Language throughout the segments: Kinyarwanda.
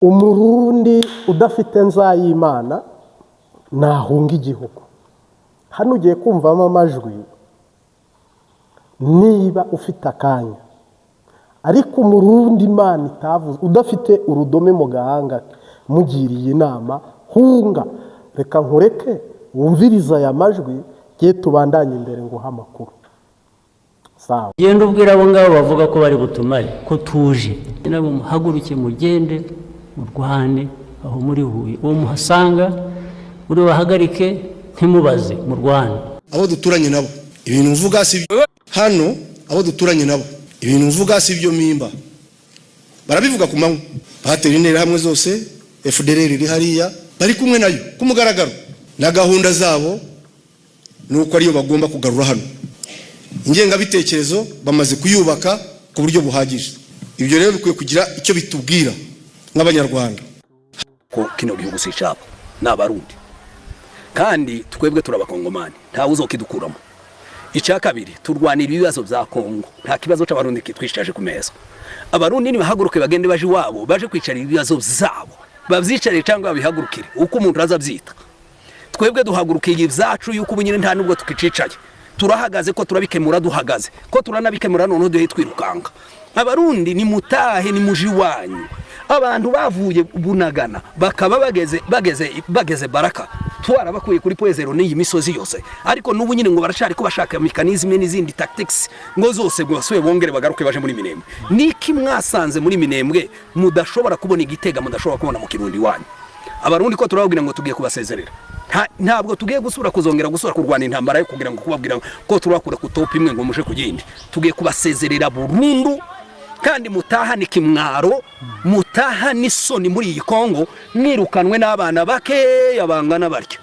umurundi udafite nzayimana nahunga igihugu. Hano ugiye kumvamo amajwi niba ufite akanya, ariko umurundi Imana itavuze udafite urudome mu gahanga mugiriye inama, hunga, reka nkureke wumviriza aya majwi giye tubandanye imbere ngo amakuru. Sawa, genda ubwira abo ngabo bavuga ko bari butumare ko tuje, nabo muhaguruke mugende mu Rwanda aho muri Huye, uwo muhasanga uri bahagarike ntimubaze mu Rwanda. Abo duturanye nabo ibintu mvuga si hano, abo duturanye nabo ibintu mvuga si byo mimba, barabivuga ku manywa, batera intera hamwe zose, FDLR iri hariya bari kumwe nayo ku mugaragaro na gahunda zabo, nuko ariyo bagomba kugarura hano. Ingenga bitekerezo bamaze kuyubaka ku buryo buhagije. Ibyo rero bikwiye kugira icyo bitubwira nk'abanyarwanda ko kino gihugu si cyabo n'abarundi, kandi twebwe turabakongomani, nta uzokidukuramo. Icya kabiri, turwanira ibibazo bya Kongo, nta kibazo cy'abarundi kitwishaje ku meza. Abarundi nibahaguruke bagende baje wabo, baje kwicarira ibibazo byabo, bavyicare cyangwa babihagurukire uko umuntu azabyita. Twebwe duhagurukiye ibyacu yuko ubunyine nta nubwo tukicicaye, turahagaze ko turabikemura, duhagaze ko turanabikemura, none duhe twirukanga. Abarundi ni mutahe, ni muji wanyu. Abantu bavuye Bunagana bakaba bageze Baraka, twarabakuye kuri Poezero n'iyi misozi yose, ariko n'ubu nyine ngo barashari ko bashaka mechanism n'izindi tactics ngo zose bwasuye bongere bagaruke baje muri Minembwe. Niki mwasanze muri Minembwe mudashobora kubona Igitega, mudashobora kubona mu Kirundi wanyu? Abarundi ko turababwira ngo tugiye kubasezerera, ntabwo tugiye gusura kurwana intambara yo kugira ngo kubabwira ko turakura ku top imwe ngo muje kugindi. Tugiye kubasezerera burundu, kandi mutahani kimwaro, mutahani soni muri iyi Kongo, mwirukanwe n'abana bake yabangana baryo.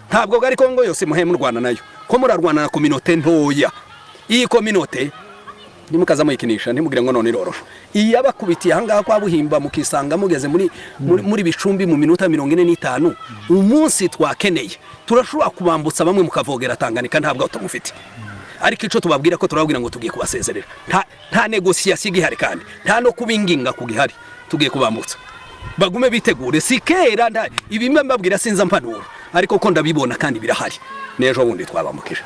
Ntabwo gari Kongo yose muhe mu Rwanda nayo, ko murarwana na communauté ntoya. Iyi communauté nimukaza muyikinisha ntimugira ngo none irorosho. Iyi abakubitiye ahangaha kwa Buhimba mukisanga mugeze muri Bicumbi mu minota 45, umunsi twakeneye turashobora kubambutsa bamwe mukavogera Tanganyika, ntabwo utamufite. Ariko ico tubabwira ko turababwira ngo tugiye kubasezerera, nta negociation gihari, kandi nta no kubinginga kugihari, tugiye kubambutsa bagume bitegure. Sikera ibimwe mbabwira sinza mpanura, ariko ko ndabibona kandi birahari. Nejo wundi twabamukije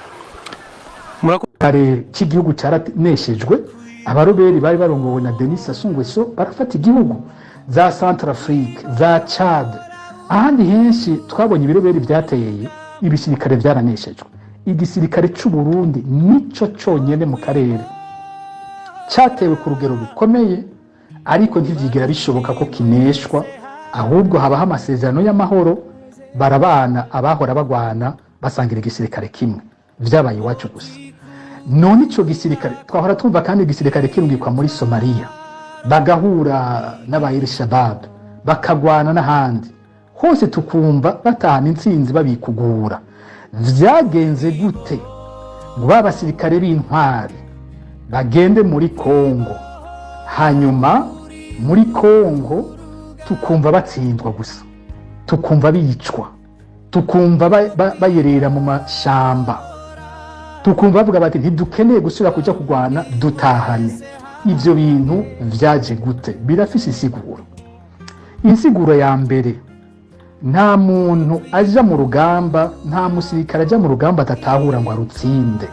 kare cy'igihugu cyaraneshejwe. Abaroberi bari barongowe na Denis Sassou Nguesso barafata igihugu, za Centrafrique, za Chad, ahandi henshi twabonye ibireberi byateye, ibisirikare byaraneshejwe. Igisirikare cy'u Burundi nico cyonyene mu karere cyatewe ku rugero rukomeye, ariko ntivyigera bishoboka ko kineshwa, ahubwo habaho amasezerano y'amahoro, barabana abahora bagwana basangira igisirikare kimwe. Vyabaye iwacu gusa. None ico gisirikare twahora tumva kandi igisirikare kirungikwa muri Somalia, bagahura n'aba Al-Shabaab, bakagwana n'ahandi hose, tukumva batahana intsinzi babikugura. Vyagenze gute ngo babasirikare b'intwari bagende muri Kongo, hanyuma muri Kongo tukumva batsindwa gusa, tukumva bicwa, tukumva bayerera mu mashamba, tukumva bavuga bati ntidukeneye gusubira kuja kugwana, dutahane. Ivyo bintu vyaje gute? Birafise isiguro. Insiguro ya mbere, nta muntu aja mu rugamba, nta musirikare aja mu rugamba atatahura ngo arutsinde,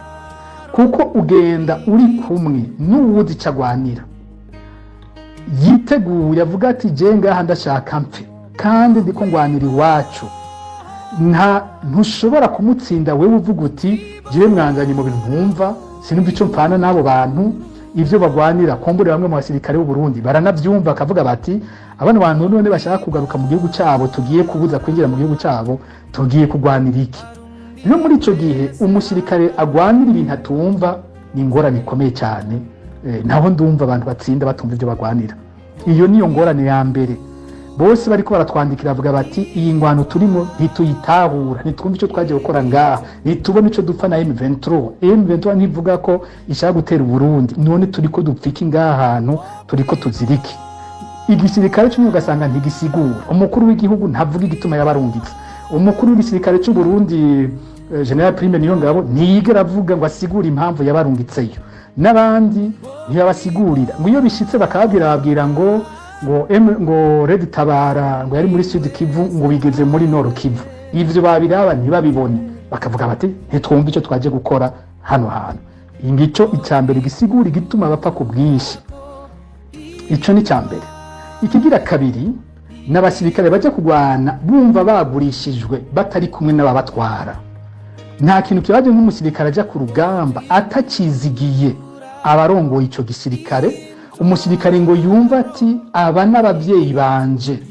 kuko ugenda uri kumwe n'uwuzi cagwanira, yiteguye avuga ati je ngaha ndashaka mpfe kandi ndiko ngwanira iwacu. Ntushobora kumutsinda wewe uvuga uti jewe mwanganye mu bintu ntumva, sinumva ico mpfana n'abo bantu, ivyo bagwanira. Kombure bamwe mu basirikare b'u Burundi baranavyumva, akavuga bati abana bantu none bashaka kugaruka mu gihugu cyabo, tugiye kubuza kwinjira mu gihugu cyabo, tugiye kugwanira iki? Rero muri ico gihe umusirikare agwanira ibintu atumva, ni ingorane ikomeye cyane. Naho ndumva abantu batsinda batumva ivyo bagwanira. Iyo niyo ngorane ya mbere. Bose bariko baratwandikira bavuga bati iyi ngwano turimo ntituyitahura, ntitwumva ico twagiye gukora ngaha, ntitubona ico dupfa na M23 ntivuga ko ishaka gutera Burundi, none turiko dupfika ngaha hantu, turiko tuziriki. Igisirikare cy'u ugasanga ntigisigura, umukuru w'igihugu ntavuga igituma yabarungitse. Umukuru w'igisirikare cy'u Burundi General Prime Niyongabo ntiyigera avuga ngo asigure impamvu yabarungitseyo, n'abandi ntiyabasigurira. Ngo iyo bishitse bakababwira ngo ngo Red Tabara ngo yari muri Sud Kivu ngo bigeze muri Nord Kivu. Ivyo babiraba ntibabibone bakavuga bati ntitwumva icyo twaje gukora hano hantu. Ingico icambere gisigura igituma bapfa ku bwinshi. Ico ni cyambere. Ikigira kabiri n'abasirikare baje kugwana bumva bagurishijwe batari kumwe n'ababatwara. Nta kintu kibaje nk'umusirikare aja ku rugamba atakizigiye abarongoye ico gisirikare. Umusirikare ngo yumva ati aba n'abavyeyi banje,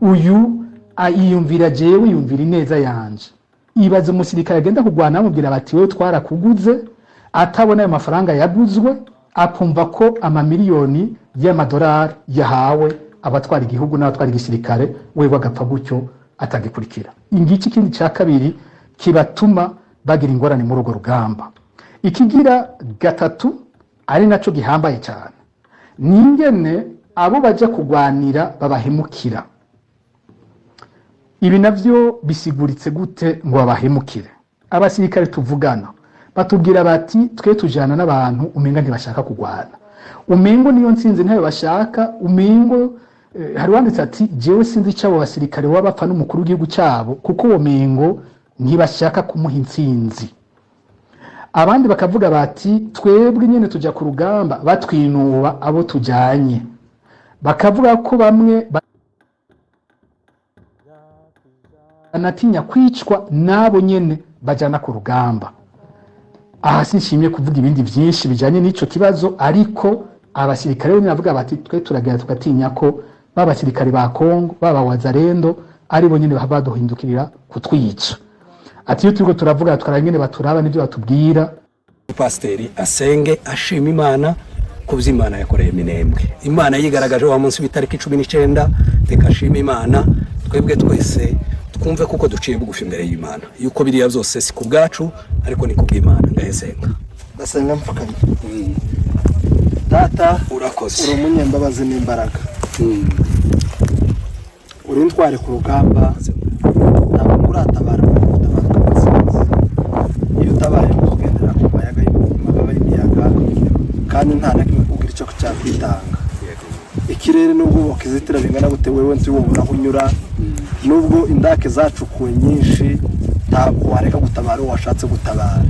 uyu ayiyumvira jewe yumvira ineza yanje. Ibaze umusirikare agenda kugwana amubwira bati wewe twarakuguze, atabona ayo mafaranga yaguzwe, akumva ko amamiliyoni y'amadolari yahawe abatwara igihugu n'abatwara igisirikare, wewe agapfa gutyo atagikurikira. Ingiki kindi cya kabiri kibatuma bagira ingorane muri urwo rugamba. Ikigira gatatu ari naco gihambaye cyane, ningene abo baje kugwanira babahemukira. Ibi navyo bisiguritse gute ngo babahemukire? Abasirikare tuvugana batubwira bati twe tujana n'abantu umenga ntibashaka kugwana, umengo niyo nsinzi ntayo bashaka, umengo hari wanditse ati jewe sinzi icabo basirikare wabapfa n'umukuru w'igihugu cyabo kuko uwo mengo ntibashaka kumuha intsinzi. Abandi bakavuga bati twebwe nyene tuja ku rugamba batwinuba abo tujanye, bakavuga ko bamwe banatinya kwicwa nabo nyene bajana ku rugamba. Aha sinshimye kuvuga ibindi byinshi bijanye n'ico kibazo, ariko abasirikare bo bavuga bati twe turagera tugatinya ko babasirikare ba Kongo baba wazarendo ari bo nyene baduhindukirira kutwica. Ati iyo turiko turavuga twarangene baturaba n'ibyo batubwira. Pasiteri asenge ashima Imana kubyo Imana yakoreye Minembwe. Imana yigaragaje wa munsi w'itariki 19, reka ashima Imana twebwe twese twumve kuko duciye bugufi imbere y'Imana yuko biriya byose si ku bwacu ariko ni kubw'Imana. Ngayesenga ndasenga mfukanye. Data urakoze, uri umunyembabazi n'imbaraga, uri ntware ku rugamba, ntabwo uratabara iyo utabaye kugendera ku mayaga y'imiyaga kandi nta na kimwe kugira icyo cyakwitanga. Ikirere n'ubwo bakizitira bingana gute wewe nzi wowe unyura, nubwo indake zacukuwe nyinshi ntabwo wareka gutabara uwo washatse gutabara.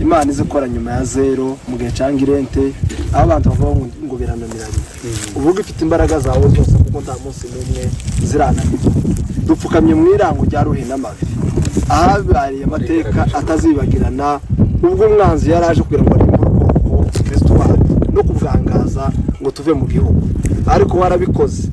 Imana izikora nyuma ya zero mu gihe cyangwa irente, aho abantu bavuga ngo birananiranye. Uvuga ifite imbaraga zawe zose kuko nta munsi n'umwe zirananirwa. Dupfukamye mu irango rya Ruhi n'amavi, ahabariye amateka atazibagirana ubwo umwanzi yaraje kugira ngo ari mu bwoko Kristo wacu no kubwangaza ngo tuve mu gihugu, ariko warabikoze.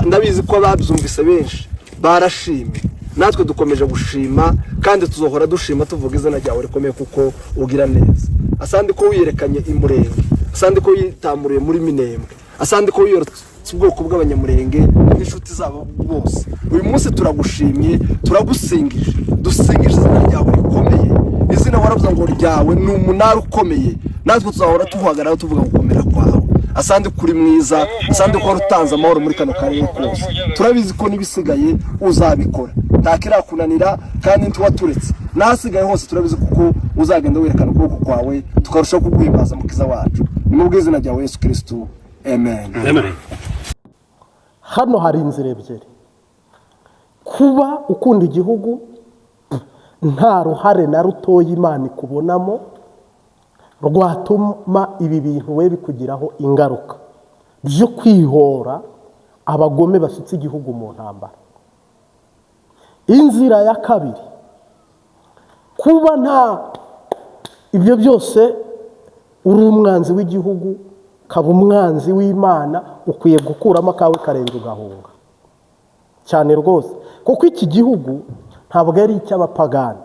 Ndabizi ko ababyumvise benshi barashimye, natwe dukomeje gushima kandi tuzohora dushima tuvuga izina ryawe rikomeye kuko ugira neza. Asandi ko wiyerekanye imurenge, asandi ko yitamuriye muri Minembwe, asandi ko wiyorotse ubwoko bw'abanyamurenge n'inshuti zabo bose. Uyu munsi turagushimye, turagusingije, dusingije izina ryawe rikomeye. Izina waravuze ngo ryawe ni umunara ukomeye, natwe tuzahora tuhagarara tuvuga gukomera kwawe. Asandi kuri mwiza, asandi ko rutanze amahoro muri kano karere kose. Turabizi ko nibisigaye uzabikora, ntakirakunanira kandi ntiwaturetse. Nasigaye hose turabizi kuko uzagenda werekana ukuboko kwawe tukarushaho kuguhimbaza mukiza wacu. Ni mu bw'izina rya Yesu Kristo, amen. Amen. Hano hari inzira ebyiri: kuba ukunda igihugu nta ruhare na rutoya Imana ikubonamo rwatuma ibi bintu we bikugiraho ingaruka byo kwihora abagome basutse igihugu mu ntambara. Inzira ya kabiri, kuba nta ibyo byose uri umwanzi w'igihugu, kaba umwanzi w'Imana, ukwiye gukuramo akawe karenge ugahunga cyane rwose, kuko iki gihugu ntabwo ari icy'abapagani.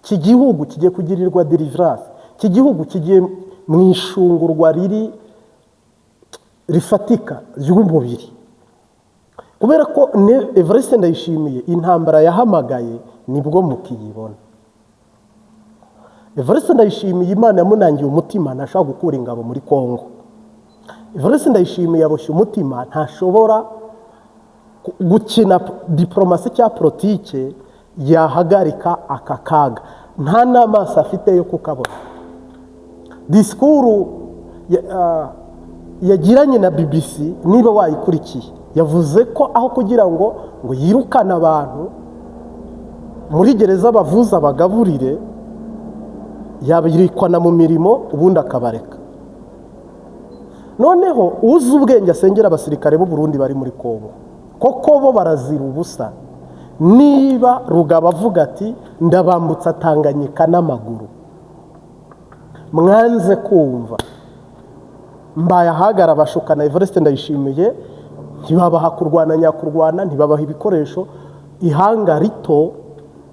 Iki gihugu kigiye kugirirwa deliverance, iki gihugu kigiye mu ishungurwa rifatika ry'umubiri, kubera ko Evariste Ndayishimiye intambara yahamagaye nibwo mukiyibona. Evariste Ndayishimiye Imana yamunangiye umutima, ntashobora gukura ingabo muri Kongo. Evariste Ndayishimiye yaboshye umutima, ntashobora gukina diplomasi cya politike yahagarika aka kaga, nta n'amaso afite yo kukabona. Disikuru yagiranye na BBC niba wayikurikiye, yavuze ko aho kugira ngo yirukane abantu muri gereza bavuza bagaburire, yabirikwana mu mirimo ubundi akabareka. Noneho uzi ubwenge asengera abasirikare b'u Burundi bari muri Kongo, koko bo barazira ubusa. Niba Rugaba avuga ati ndabambutsa Tanganyika n'amaguru, mwanze kumva, mbaye ahagara abashukana Evariste Ndayishimiye, ntibabaha kurwana nyakurwana, ntibabaha ibikoresho, ihanga rito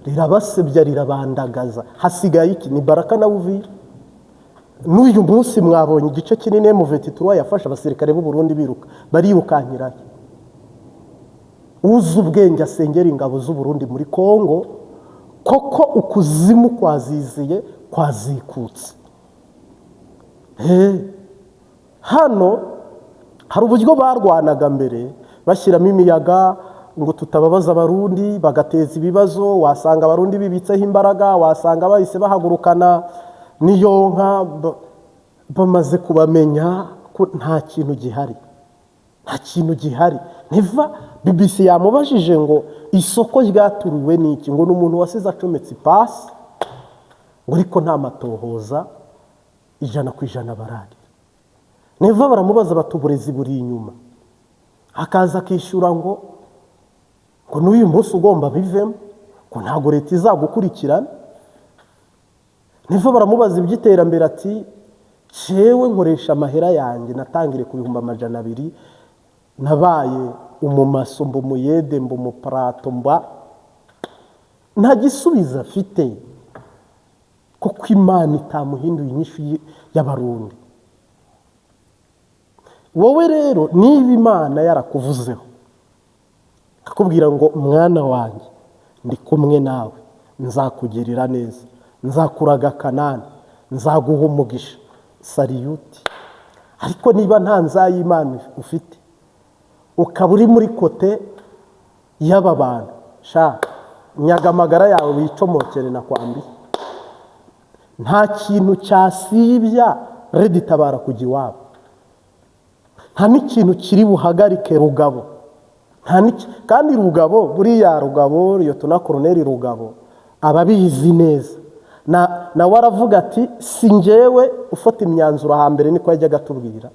rirabasebya rirabandagaza. Hasigaye iki? Ni Baraka na Uvira. N'uyu munsi mwabonye igice kinini M23 yafashe abasirikare b'u Burundi biruka, barirukankira. Uzi ubwenge asengera ingabo z'u Burundi muri Kongo, koko ukuzimu kwaziziye kwazikutse. Hano hari uburyo barwanaga mbere bashyiramo imiyaga ngo tutababaza abarundi, bagateza ibibazo, wasanga abarundi bibitseho imbaraga, wasanga bahise bahagurukana niyo nka, bamaze kubamenya ko nta kintu gihari, nta kintu gihari. Neva BBC yamubajije ngo isoko ryaturiwe n'iki, ngo n'umuntu wasize acometse ipasi, ngo ariko nta matohoza 100% barari. Neva baramubaza bati uburezi buri inyuma, akaza akishyura ngo n'uyu munsi ugomba bivemo, ngo ntabwo leta izagukurikirana. Neva baramubaza iby'iterambere ati cyewe nkoresha amahera yanjye natangire ku 200,000, nabaye umumaso mbo muyede mbo muparato mba, nta gisubizo afite, kuko Imana itamuhinduye inyishu y'abarundi. Wowe rero niba Imana yarakuvuzeho akakubwira ngo mwana wanjye ndi kumwe nawe, nzakugirira neza, nzakuraga Kanani, nzaguha umugisha, sariyuti. Ariko niba nta nzayimana ufite, ukaba uri muri kote y'aba bantu, sha nyagamagara yawe wicomokere na kwambi. Nta kintu cyasibya Red Tabara kujya iwabo, nta n'ikintu kiri buhagarike Rugabo, kandi Rugabo, buriya Rugabo, Liyetona Koloneli Rugabo ababizi neza. Nawe aravuga ati si njyewe ufata imyanzuro hambere, niko yajyaga atubwira.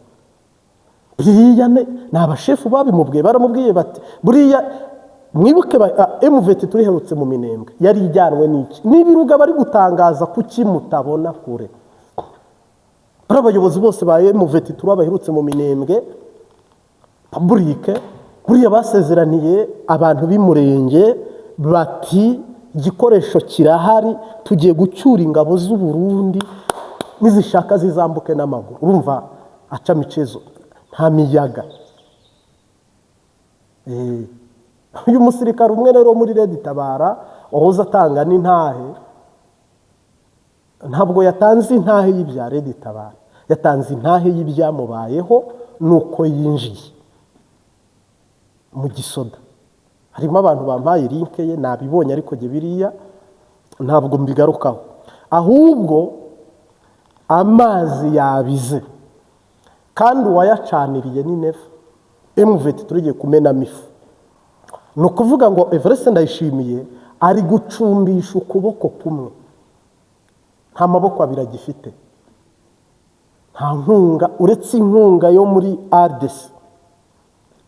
Buriya ni abashefu babimubwiye, baramubwiye bati buriya mwibuke M23 turiherutse mu Minembwe yari ijyanwe n'iki, niba Rugabo ari gutangaza kuki mutabona kure. Ari abayobozi bose ba M23 baherutse mu Minembwe publique, buriya basezeraniye abantu b'Imurenge bati igikoresho kirahari, tugiye gucyura ingabo z'u Burundi nizishaka zizambuke n'amaguru. Urumva aca micezo, nta miyaga. Uyu musirikare umwe rero muri Red Tabara wahoze atanga n'intahe, ntabwo yatanze intahe y'ibya Red Tabara, yatanze intahe y'ibyamubayeho nuko yinjiye mu gisoda. Harimo abantu bampaye link ye nabibonye, ariko je biriya ntabwo mbigarukaho. Ahubwo amazi yabize kandi wayacaniriye ni Neva. M23 tugiye kumena mifu. No kuvuga ngo Evariste Ndayishimiye ari gucumbisha ukuboko kumwe, nta maboko abiri agifite, nta nkunga uretse inkunga yo muri RDC,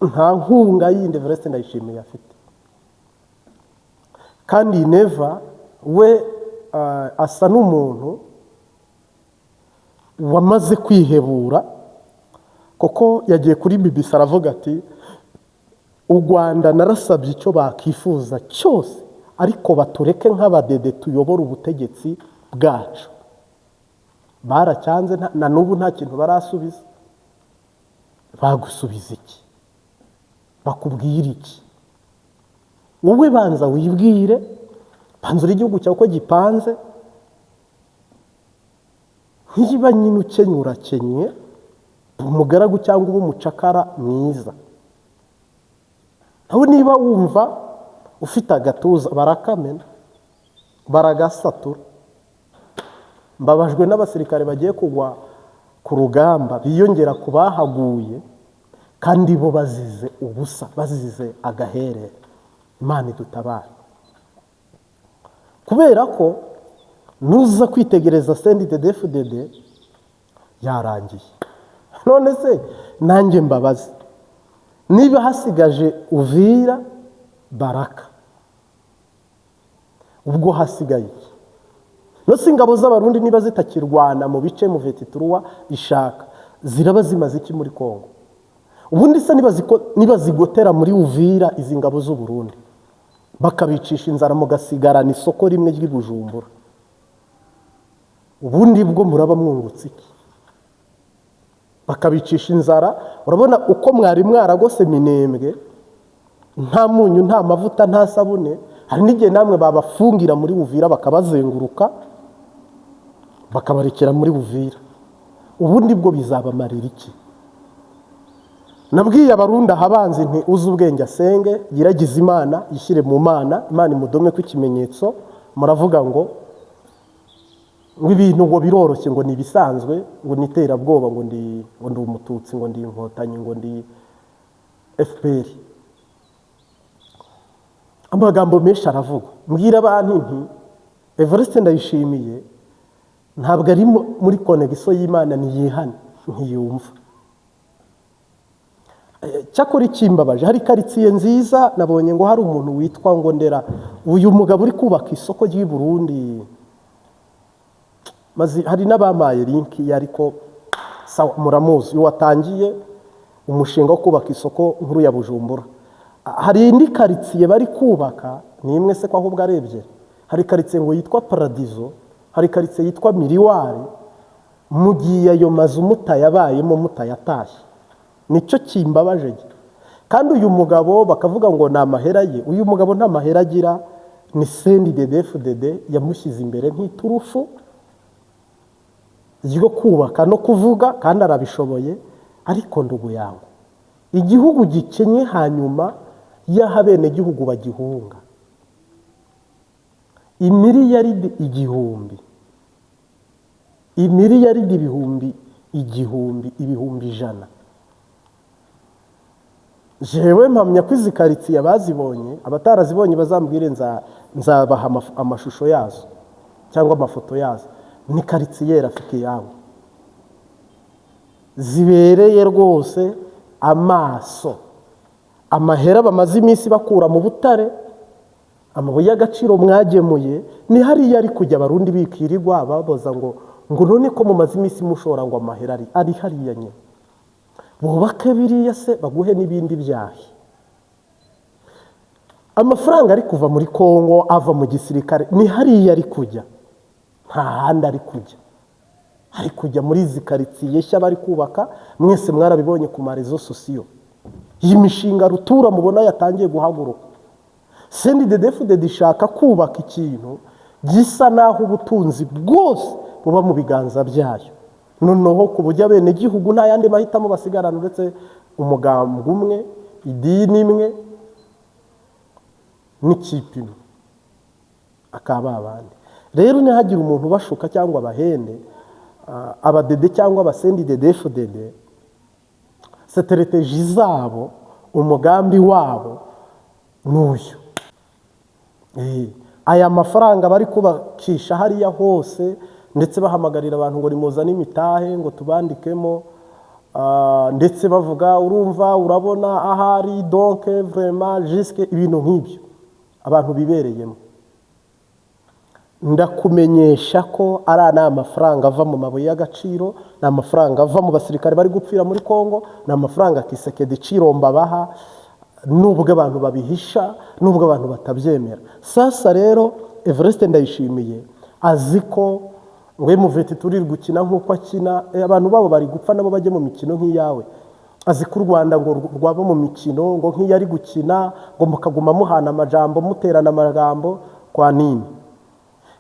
nta nkunga yindi Evariste Ndayishimiye afite. Kandi Neva we asa n'umuntu wamaze kwihebura, kuko yagiye kuri BBC aravuga ati u Rwanda narasabye icyo bakifuza cyose, ariko batureke nk'abadede tuyobora ubutegetsi bwacu. Baracyanze, na n'ubu nta kintu barasubiza. Bagusubiza iki? Bakubwira iki? Wowe banza wibwire, banzura igihugu cyawe uko gipanze. Niba nyine ukenyura kenye umugaragu cyangwa uba umucakara mwiza, nawe niba wumva ufite agatuza barakamena, baragasatura. Mbabajwe n'abasirikare bagiye kugwa ku rugamba biyongera ku bahaguye kandi bo bazize ubusa, bazize agaherere. Imana idutabara, kubera ko nuza kwitegereza CNDD-FDD yarangiye. None se nanjye mbabazi, niba hasigaje Uvira, Baraka, ubwo hasigaye nose ingabo z'abarundi niba zitakirwana mu bice mu Vetituruwa ishaka, ziraba zimaze iki muri Kongo? Ubundi se niba zigotera muri Uvira izi ngabo z'u Burundi bakabicisha inzara mugasigarana isoko rimwe ry'i Bujumbura, ubundi bwo muraba mwungutse iki? Bakabicisha inzara, urabona uko mwari mwaragose Minembwe, nta munyu nta mavuta nta sabune, hari n'igihe namwe babafungira muri Uvira bakabazenguruka bakabarekera muri Uvira, ubundi bwo bizabamarira iki? Nabwiye abarundi ahabanze nti uzi ubwenge asenge, yiragize Imana yishyire mu Mana, Imana imudome ku ikimenyetso. Muravuga ngo ibintu ngo biroroshye, ngo nibisanzwe, ngo niterabwoba, ngo ndi umututsi, ngo ndi inkotanyi, ngo ndi FPR. Amagambo menshi aravuga. Mbwira abantu nti Evariste Ndayishimiye ntabwo ari muri connection y'Imana, niyihane ntiyumva. Cyakora ikimbabaje, hari karitsiye nziza nabonye ngo hari umuntu witwa ngo Ndera, uyu mugabo uri kubaka isoko ry'i Burundi, mazi hari n'abamaye link yariko sawa, muramuzi watangiye umushinga wo kubaka isoko nkuru ya Bujumbura. Hari indi karitsiye bari kubaka, ni imwe se kwa ahubwo arebye, hari karitsiye ngo yitwa Paradiso, hari karitsiye yitwa Miriwari. Mugiye ayo mazu mutayabayemo mutayatashye, nicyo kimbabaje. Kandi uyu mugabo bakavuga ngo ni amahera ye, uyu mugabo nta mahera agira, ni CNDD-FDD yamushyize imbere nk'iturufu ryo kubaka no kuvuga, kandi arabishoboye. Ariko ndugu yangu, igihugu gikenye hanyuma y'aho abenegihugu bagihunga, imiliyaridi igihumbi, imiliyaridi ibihumbi igihumbi, ibihumbi ijana. Jewe mpamya ko izi karitsiye abazibonye, abatarazibonye bazambwire, nzabaha amashusho yazo cyangwa amafoto yazo. Ni karitsiye rafiki yangu zibereye rwose amaso. Amahera bamaze iminsi bakura mu butare, amabuye y'agaciro mwagemuye, ni hariya ari kujya abarundi bikirirwa baboza ngo none ko mumaze iminsi mushora ngo amahera ari hariya nyine. Bubake biriya se baguhe n'ibindi byahi. Amafaranga ari kuva muri Kongo ava mu gisirikare, ni hariya ari kujya, nta handi ari kujya. Ari kujya muri izi karitsiye nshya bari kubaka, mwese mwarabibonye ku marezo sosiyo. Iyi mishinga rutura mubona yatangiye guhaguruka. CNDD-FDD ishaka kubaka ikintu gisa naho ubutunzi bwose buba mu biganza byayo, noneho ku buryo abenegihugu nta yandi mahitamo basigarana uretse umugambwe umwe, idini imwe n'ikipe imwe, akaba abandi. Rero ntihagire umuntu bashuka cyangwa abahende, abadede cyangwa CNDD-FDD, strategy zabo, umugambi wabo n'uyu. Aya mafaranga bari kubakisha hariya hose, ndetse bahamagarira abantu ngo nimuzane imitahe ngo tubandikemo, ndetse bavuga urumva urabona ahari, donc vraiment jusque ibintu nk'ibyo abantu bibereyemo. Ndakumenyesha ko ari amafaranga ava mu mabuye y'agaciro, ni amafaranga ava mu basirikare bari gupfira muri Kongo, ni amafaranga Kisekedi Ciromba baha, nubwo abantu babihisha, nubwo abantu batabyemera. Sasa rero Evariste Ndayishimiye azi ko ngo muvete turi gukina nk'uko akina, abantu babo bari gupfa nabo bajye mu mikino nk'iyawe. Azi ko u Rwanda ngo rwaba mu mikino ngo nk'iyari gukina, ngo mukaguma muhana amajambo, muterana amagambo kwa nini?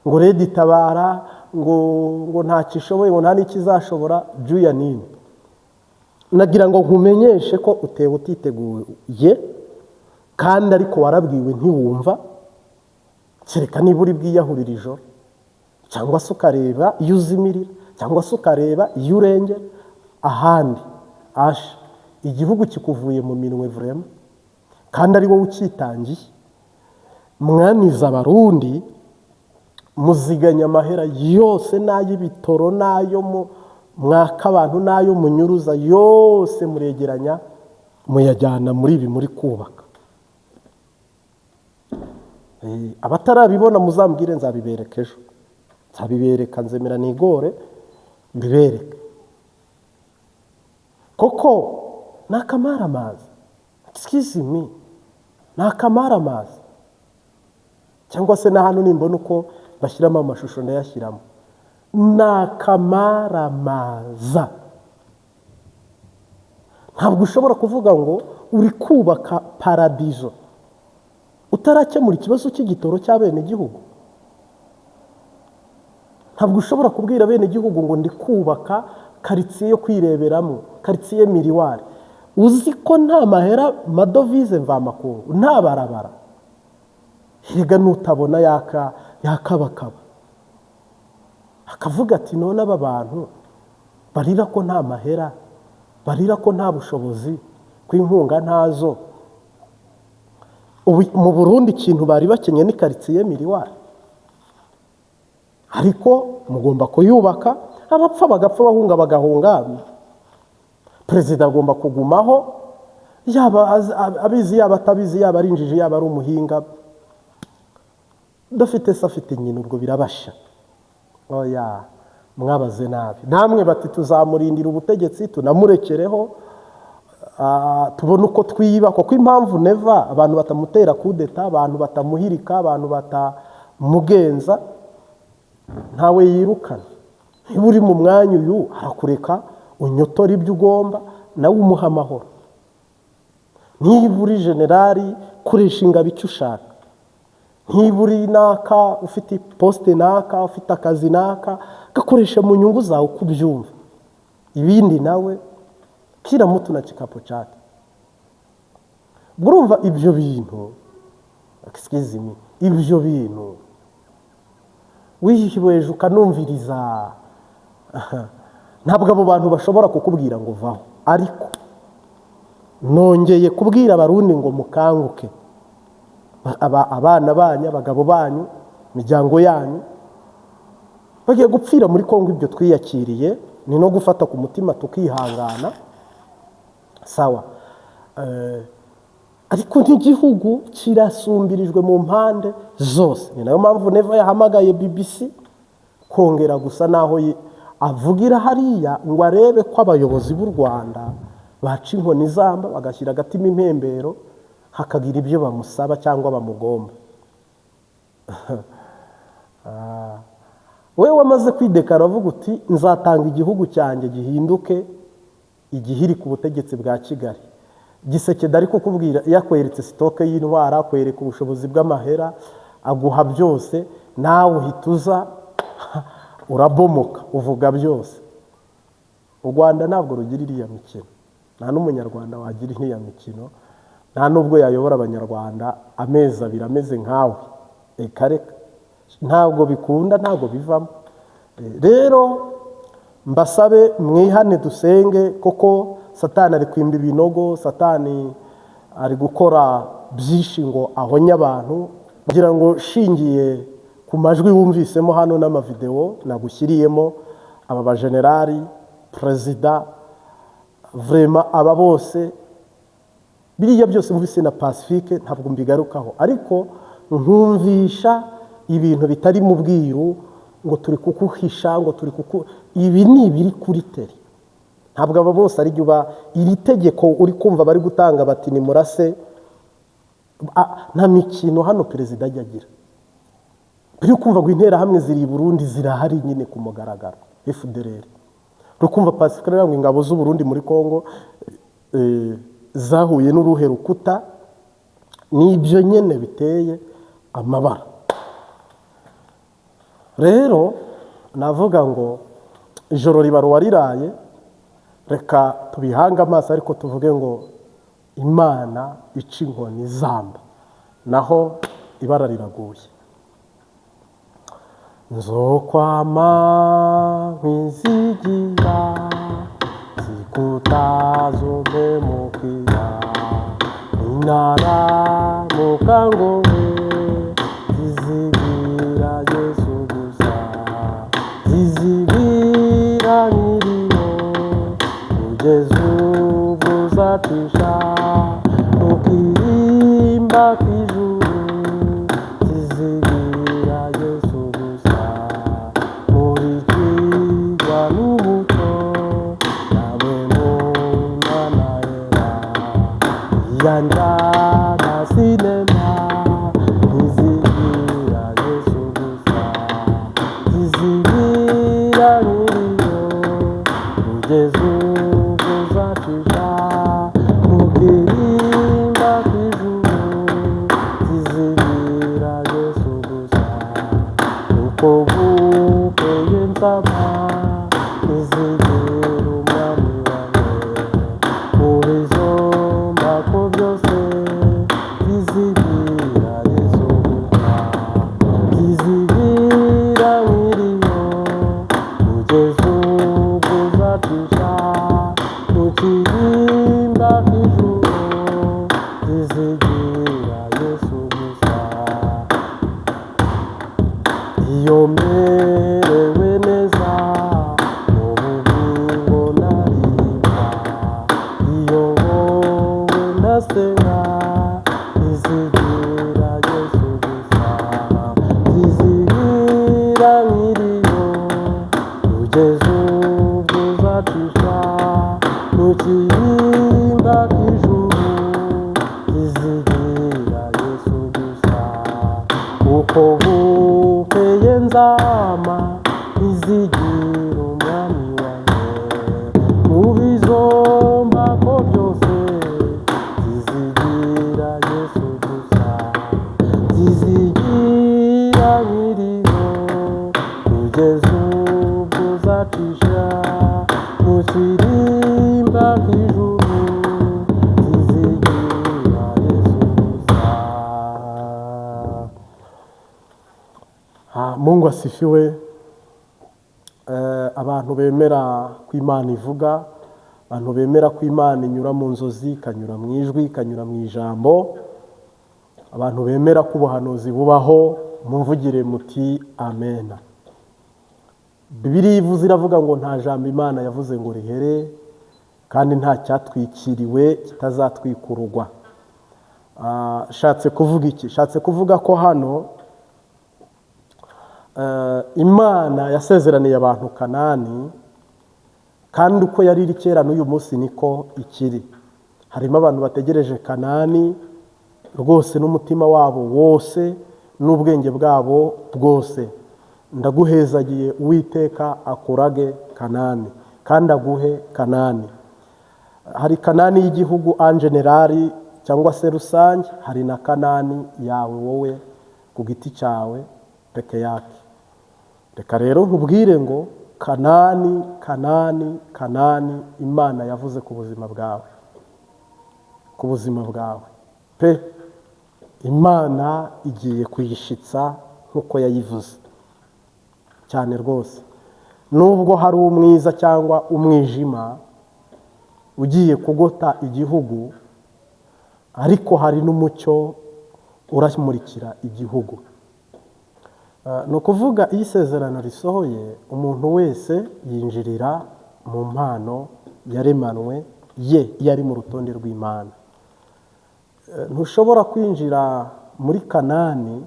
Ngo Redi Tabara ngo nta kishoboye, ngo nta n'ikizashobora, Juya nini? Nagira ngo nkumenyeshe ko utewe utiteguye, kandi ariko warabwiwe ntiwumva. Kereka niba uri bwiyahurira ijoro, cyangwa se ukareba iyo uzimirira, cyangwa se ukareba iyo urengera ahandi asha igihugu kikuvuye mu minwe vrema kandi ari wowe ukitangiye, mwaniza abarundi muziganya amahera yose n'ay'ibitoro n'ayo mwaka abantu n'ayo munyuruza yose muregeranya muyajyana muri ibi muri kubaka. Abatarabibona muzambwire nzabibereka ejo, nzabibereka nzemera nigore mbibereke. Koko nakamaramazi, excuse me, nakamaramazi. Cyangwa se na hano nimbona uko bashyiramo amashusho ndayashyiramo, nakamaramaza. Ntabwo ushobora kuvuga ngo uri kubaka paradizo utarakemura ikibazo cy'igitoro cy'abene gihugu. Ntabwo ushobora kubwira bene gihugu ngo ndi kubaka karitsiye yo kwireberamo, karitsiye miriwari, uzi ko nta mahera madovize mvamakungu, nta barabara. Higa nutabona yakabakaba akavuga ati none aba bantu barira ko nta mahera, barira ko nta bushobozi, ko inkunga ntazo. Mu Burundi ikintu bari bakenye ni karitsiye miriwari, ariko mugomba kuyubaka, abapfa bagapfa, bahunga bagahunga. Perezida agomba kugumaho, yaba abizi yaba atabizi, yaba ari injiji yaba ari umuhinga, dafite se afite nyina, ubwo birabasha. Oya, mwabaze nabi. Namwe bati tuzamurindira ubutegetsi tunamurekereho, tubona uko twiba, kuko impamvu neva abantu batamutera kudeta, abantu batamuhirika, abantu batamugenza, ntawe yirukana. Niba uri mu mwanya uyu arakureka unyotora ibyo ugomba, nawe umuha amahoro. Niba uri generali koresha ingabo icyo ushaka, niba uri naka ufite poste naka, ufite akazi naka, gakoresha mu nyungu zawe uko ubyumva. Ibindi nawe kira mutu na kikapo chake. Burumva ibyo bintu, excuse me, ibyo bintu wihibweje ukanumviriza, ntabwo abo bantu bashobora kukubwira ngo vaho. Ariko nongeye kubwira abarundi ngo mukanguke, abana banyu, abagabo banyu, imiryango yanyu bagiye gupfira muri Kongo. Ibyo twiyakiriye ni no gufata ku mutima tukihangana, sawa. Ariko n'igihugu kirasumbirijwe mu mpande zose. Ni nayo mpamvu Neva yahamagaye BBC kongera gusa naho avugira hariya ngo arebe ko abayobozi b'u Rwanda baca inkoni zamba, bagashyira agatima impembero, hakagira ibyo bamusaba cyangwa bamugomba. Wewe wamaze kwidekara avuga uti nzatanga igihugu cyanjye gihinduke igihiri ku butegetsi bwa Kigali. Giseke dari kukubwira yakweretse stoke y'intwara, akwereka ubushobozi bw'amahera, aguha byose, nawe uhituza urabomoka uvuga byose. U Rwanda ntabwo rugira iriya mikino, nta n'umunyarwanda wagira iriya mikino, nta nubwo yayobora abanyarwanda amezi abiri ameze nkawe. Kareka ntabwo bikunda, ntabwo bivamo. Rero mbasabe mwihane dusenge, koko Satani ari kwimba ibinogo, Satani ari gukora byinshi ngo ahonye abantu. Kugira ngo shingiye ku majwi wumvisemo hano n'amavideo nagushyiriyemo, aba bagenerali, perezida, vrema aba bose, biriya byose mvise na Pacifique ntabwo mbigarukaho, ariko nkumvisha ibintu bitari mu bwiru ngo turi kukuhisha, ngo turi ibi ni ibiri kuri teri. Ntabwo aba bose ari juba iri tegeko uri kumva bari gutanga bati ni murase. Nta mikino hano perezida ajya agira. Biri kumva ngo intera hamwe ziri Burundi zirahari nyine ku mugaragaro, FDLR. Rukumva Pacifique ngo ingabo z'u Burundi muri Kongo zahuye n'uruhe rukuta, n'ibyo nyene biteye amabara. Rero navuga ngo ijoro ribaruwa riraye, reka tubihanga amaso ariko tuvuge ngo Imana ica inkoni zamba, naho ibara riraguye. nzokwama nkwizigira zikutazomemukira inaramuka ngowe zizigira Yesu gusa zizigira nyiriho kugeza ubwo uzacisha ukirimba kw'ijuru zizigira Yesu gusa muri kigwa n'umuco nawe Mana yera iyanjana sinema zizigira Yesu gusa zizigira nyiriyo kugeza ubwo uzacisha ukirimba kw'ijuru zizigira Yesu gusa uko bukeye nzaba nizigira umwami wawe muri zo mbako byose zizigira Yesu gusa zizigira nyiriyo kugeza ubwo uzacisha ukirimba kw'ijuru zizigira Yesu gusa iyo merewe neza mu bugingo naririmba iyo wowe ndasenga zizigira Yesu gusa zizigira nyiriyo kugeza ubwo uzacisha ukirimba kw'ijuru zizigira Yesu gusa uko bukeye nzama nizigira umwami wawe mu bizombako byose zizigira Yesu gusa zizigira nyiriho kugeza ubwo uzacisha ukirimba kw'ijuru zizigira Yesu gusa. Mungu asifiwe. Abantu bemera ko Imana ivuga, abantu bemera ko Imana inyura mu nzozi, ikanyura mu ijwi, ikanyura mu ijambo, abantu bemera ko ubuhanuzi bubaho, mumvugire muti amena. Bibiliya ivuze iravuga ngo nta jambo Imana yavuze ngo rihere, kandi nta cyatwikiriwe kitazatwikururwa. Shatse kuvuga iki? Shatse kuvuga ko hano Imana yasezeraniye abantu Kanani, kandi uko yari iri kera n'uyu munsi niko ikiri. Harimo abantu bategereje Kanani rwose n'umutima wabo wose n'ubwenge bwabo bwose. Ndaguhezagiye Uwiteka akurage Kanani kandi aguhe Kanani. Hari Kanani y'igihugu en general cyangwa se rusange, hari na Kanani yawe wowe ku giti cyawe peke yake. Reka rero nkubwire ngo Kanani, Kanani, Kanani Imana yavuze ku buzima bwawe, ku buzima bwawe pe, Imana igiye kuyishitsa nk'uko yayivuze cyane rwose. Nubwo hari umwiza cyangwa umwijima ugiye kugota igihugu, ariko hari n'umucyo uramurikira igihugu. Ni ukuvuga iyo isezerano risohoye, umuntu wese yinjirira mu mpano yaremanwe ye iyo ari mu rutonde rw'Imana. Ntushobora kwinjira muri Kanani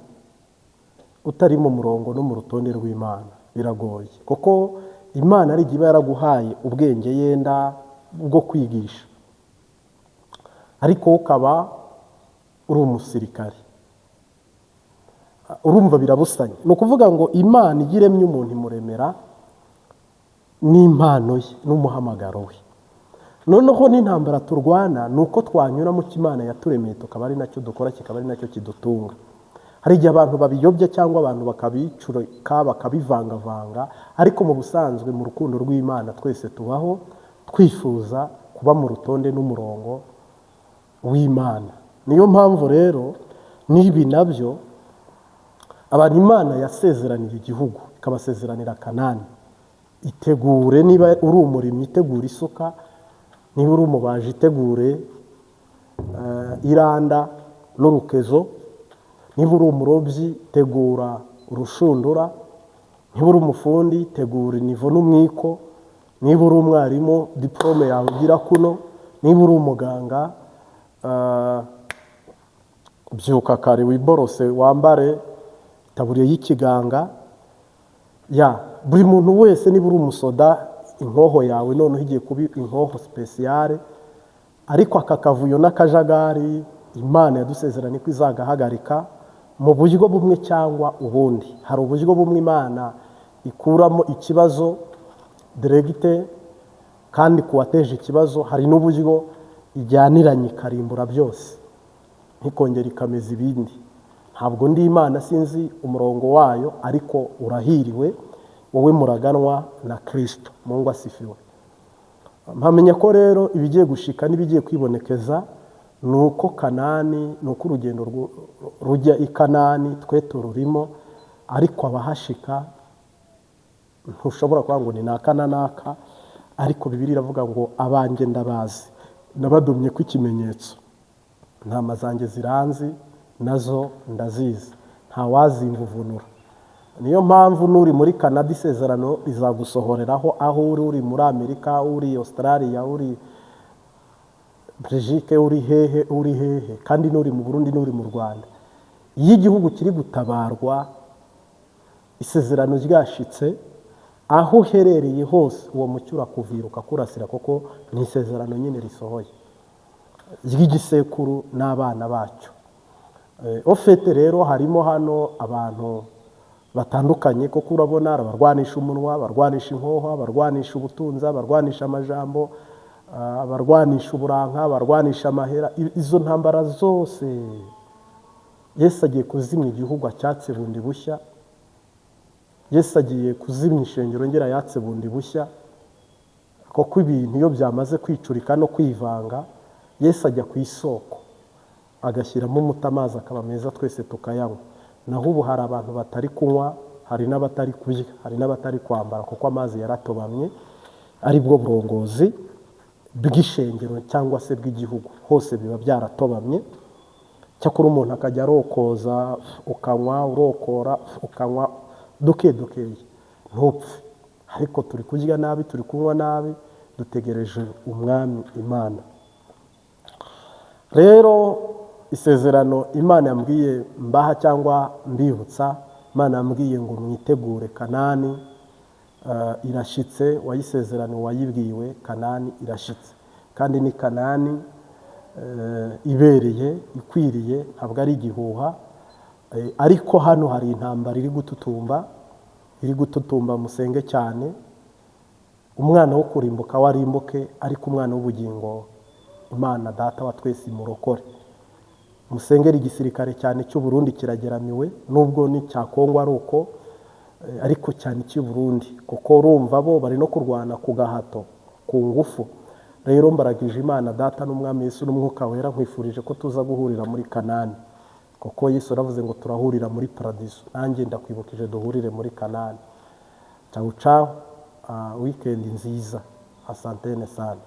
utari mu murongo no mu rutonde rw'Imana, biragoye, kuko Imana ari igihe yaraguhaye ubwenge yenda bwo kwigisha, ariko ukaba uri umusirikare. Urumva birabusanye. Ni ukuvuga ngo Imana igiremye umuntu imuremera n'impano ye n'umuhamagaro we. Noneho n'intambara turwana ni uko twanyura mu Imana yaturemeye, tukaba ari nacyo dukora, kikaba ari nacyo kidutunga. Hari igihe abantu babiyobya cyangwa abantu bakabicurika bakabivangavanga, ariko mu busanzwe mu rukundo rw'Imana twese tubaho twifuza kuba mu rutonde n'umurongo w'Imana. Niyo mpamvu rero n'ibi nabyo abantu Imana yasezeraniye igihugu ikabasezeranira Kanani. Itegure, niba uri umurimyi itegura isuka, niba uri umubaji itegure iranda n'urukezo, niba uri umurobyi tegura urushundura, niba uri umufundi tegura inivo n'umwiko, niba uri umwarimu diplome yawe ugira kuno, niba uri umuganga byuka kare wiborose wambare itaburiye y'ikiganga. Buri muntu wese, niba uri umusoda inkoho yawe noneho igiye kuba inkoho speciale. Ariko aka kavuyo n'akajagari Imana yadusezeranye ko izagahagarika mu buryo bumwe cyangwa ubundi. Hari uburyo bumwe Imana ikuramo ikibazo diregite kandi kuwateje ikibazo, hari n'uburyo ijyaniranye ikarimbura byose ntikongera ikameza ibindi. Ntabwo ndi Imana, sinzi umurongo wayo, ariko urahiriwe wowe muraganwa na Kristo. Mungu asifiwe. Mpamenya ko rero ibigiye gushika n'ibigiye kwibonekeza nuko Kanani, nuko urugendo rujya i Kanani twe tururimo, ariko abahashika ntushobora kuvuga ngo ni naka na naka, ariko Bibiliya iravuga ngo abanjye ndabazi, nabadumye ko ikimenyetso, intama zanjye ziranzi nazo ndazizi, nta wazimvuvunura. Niyo mpamvu nuri muri Canada isezerano rizagusohoreraho, aho uri muri Amerika, uri Australia, uri Belgique, uri hehe, kandi nuri mu Burundi, nuri mu Rwanda. Iyo igihugu kiri gutabarwa, isezerano ryashitse, aho uherereye hose uwo mucyo urakuviruka kurasira, kuko ni isezerano nyine risohoye ry'igisekuru n'abana bacyo. Ofete rero harimo hano abantu batandukanye, kuko urabona abarwanisha umunwa, abarwanisha inkoho, abarwanisha ubutunzi, abarwanisha amajambo, abarwanisha uburanka, abarwanisha amahera. Izo ntambara zose Yesu agiye kuzimya igihugu acyatse bundi bushya. Yesu agiye kuzimya ishengero ngera yatse bundi bushya, kuko ibintu iyo byamaze kwicurika no kwivanga, Yesu ajya ku isoko agashyiramo umutamazi akaba meza, twese tukayanywa. Naho ubu hari abantu batari kunywa, hari n'abatari kurya, hari n'abatari kwambara, kuko amazi yaratobamye, ari bwo burongozi bw'ishengero cyangwa se bw'igihugu. Hose biba byaratobamye. Cyakora umuntu akajya arokoza, ukanywa, urokora, ukanywa duke dukeye ntupfe. Ariko turi kurya nabi, turi kunywa nabi, dutegereje umwami Imana. Rero isezerano Imana yambwiye mbaha cyangwa mbibutsa, Imana yambwiye ngo mwitegure Kanani irashitse. Wayisezerano wayibwiwe, Kanani irashitse, kandi ni Kanani ibereye, ikwiriye, ntabwo ari igihuha. Ariko hano hari intambara iri gututumba, musenge cyane. Umwana wo kurimbuka warimbuke, ariko umwana w'ubugingo Imana data wa twese imurokore. Musengera igisirikare cyane cy'u Burundi kirageramiwe, nubwo ni cya Kongo ari uko, ariko cyane cy'u Burundi, kuko urumva bo bari no kurwana ku gahato, ku ngufu. Rero mbaragije Imana data n'umwami Yesu n'umwuka wera, nkwifurije ko tuza guhurira muri Kanani, kuko Yesu aravuze ngo turahurira muri paradiso. Nanjye ndakwibukije duhurire muri Kanani. Ciao ciao, weekend nziza. Asantene sana.